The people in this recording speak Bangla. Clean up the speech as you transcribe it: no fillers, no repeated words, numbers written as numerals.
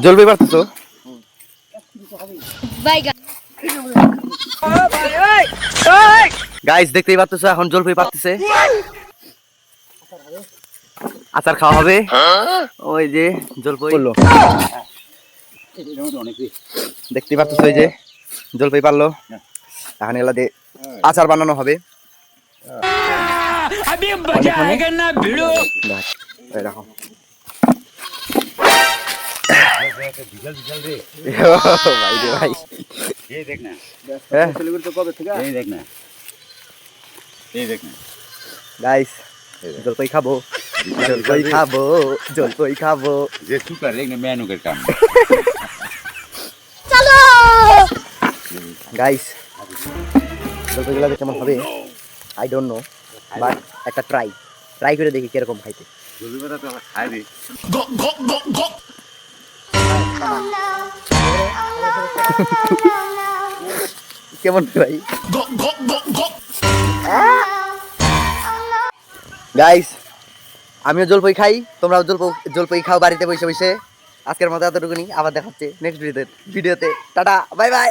জলপাই পারতেছো? গাইস দেখতেই পাচ্ছ এখন জলপাই পারতেছে। আচার খাওয়া হবে। ওই যে জলপাই পড়লো, দেখতেই পাচ্ছ ওই যে জলপাই পারলো। এখন এগুলা দিয়ে আচার বানানো হবে। রাখো ভাই রে ভাই, গাইস জলপাই খাবো, জলপাই খাবো, জলপাই খাবো। যে সুপার লেগ না মেনুকের কাম। চলো গাইস জলপাইগুলো কেমন হবে আই ডোন্ট নো, বাট একটা ট্রাই করে দেখি কিরকম খাইতে। জলদি কথা তো খাই দি। কেমন ভাই? গাইস আমিও জলপাই খাই, তোমরাও জলপাই খাও বাড়িতে বসে বসে। আজকের মতো এতটুকুনি, আবার দেখা হচ্ছে নেক্সট ভিডিওতে। Tata bye bye.